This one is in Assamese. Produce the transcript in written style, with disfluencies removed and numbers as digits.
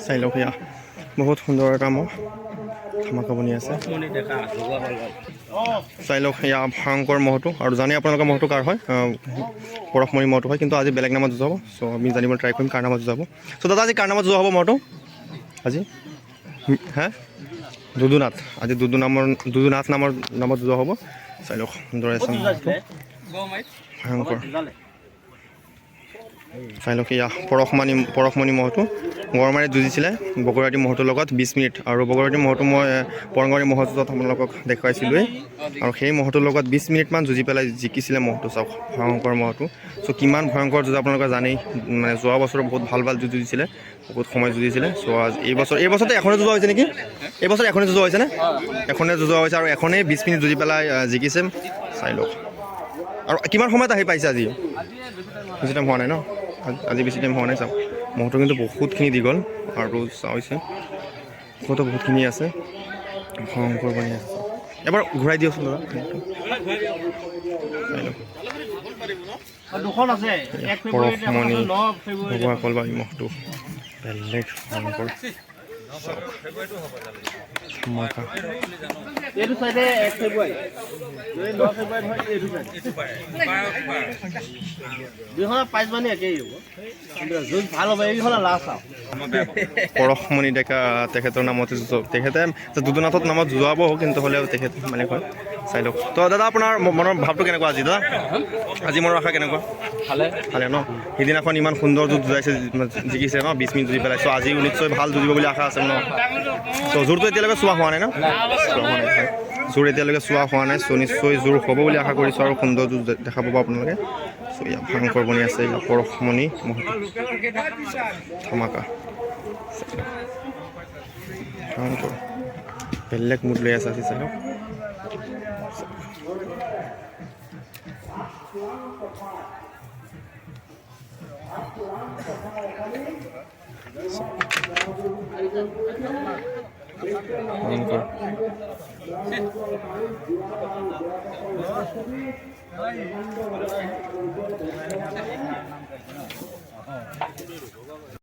চাই লওক এয়া বহুত সুন্দৰ এটা মহ ধামাকা বনি আছে চাই লওক এয়া ভয়ংকৰ মহটো আৰু জানে আপোনালোকৰ মহটো কাৰ হয় পৰশমণি মহটো হয় কিন্তু আজি বেলেগ নামত যুঁজাব চ' আমি জানিব ট্ৰাই কৰিম কাৰ নামত যুঁজাব চ' দাদা আজি কাৰ নামত যুঁজা হ'ব মহটো আজি হে দুদুনাথ আজি দুদুনাথ নামৰ নামত যুঁজা হ'ব চাই লওক সুন্দৰ আছে মহটো ভয়ংকৰ চাই লওক এয়া পৰশমণি মহটো গড়মাৰীত যুঁজিছিলে বগৰাতী মহটোৰ লগত 20 মিনিট আৰু বগৰাতী মহটো মই পৰঙাৰী মহযুঁজত আপোনালোকক দেখুৱাইছিলোঁৱেই আৰু সেই মহটোৰ লগত 20 মিনিটমান যুঁজি পেলাই জিকিছিলে মহটো চাওক ভয়ংকৰ মহটো চ' কিমান ভয়ংকৰ যুঁজ আপোনালোকে জানেই মানে যোৱা বছৰ বহুত ভাল যুঁজ যুঁজিছিলে বহুত সময় যুঁজিছিলে চ' এইবছৰতে এখনে যুঁজোৱা হৈছে নেকি এইবছৰ এখনে যুঁজোৱা হৈছেনে এখনে যুঁজোৱা হৈছে আৰু এখনেই 20 মিনিট যুঁজি পেলাই জিকিছে চাই লওক আৰু কিমান সময়ত আহি পাইছে আজি বেছি টাইম হোৱা নাই ন আজি বেছি টাইম হোৱা নাই চাওক মহটো কিন্তু বহুতখিনি দীঘল আৰু চোৱা হৈছে মহটো বহুতখিনি আছে ভয়ংকৰ বনি আছে এবাৰ ঘূৰাই দিয়কচোন দাদা পৰশমণি ভগৱা কলবাৰী মহটো বেলেগ ভয়ংকৰ ধামাকা এইটো চাইডে 1 ফেব্ৰুৱাৰী 9 ফেব্ৰুৱাৰী হয় এইটো চাইডে দুইখন পাইছ মানে একেই হ'ব যুঁজ ভাল হ'ব এইখন লাষ্ট আৰু পৰশমণি ডেকা তেখেতৰ নামত তেখেতে দুদুনাথত নামত যোৱাব কিন্তু হ'লেও তেখেত মানে হয় চাই লওক তো দাদা আপোনাৰ মনৰ ভাৱটো কেনেকুৱা আজি দাদা আজি মনৰ আশা কেনেকুৱা ভালে ন সিদিনাখন ইমান সুন্দৰ যুঁজ যুঁজাইছে জিকিছে ন 20 মিনিট যুঁজি পেলাই চ' আজি নিশ্চয় ভাল যুঁজিব বুলি আশা আছে ন চ' জোৰটো এতিয়ালৈকে চোৱা হোৱা নাই ন জোৰ এতিয়ালৈকে চোৱা হোৱা নাই চ' নিশ্চয় জোৰ হ'ব বুলি আশা কৰিছোঁ আৰু সুন্দৰ যুঁজ দেখা পাব আপোনালোকে চ' ইয়াত ভয়ংকৰ বনি আছে ইয়াত পৰশমণি মহটো ধামাকা ভয়ংকৰ বেলেগ মুড লৈ আছে আজি চাই লওক ভয়ংকৰ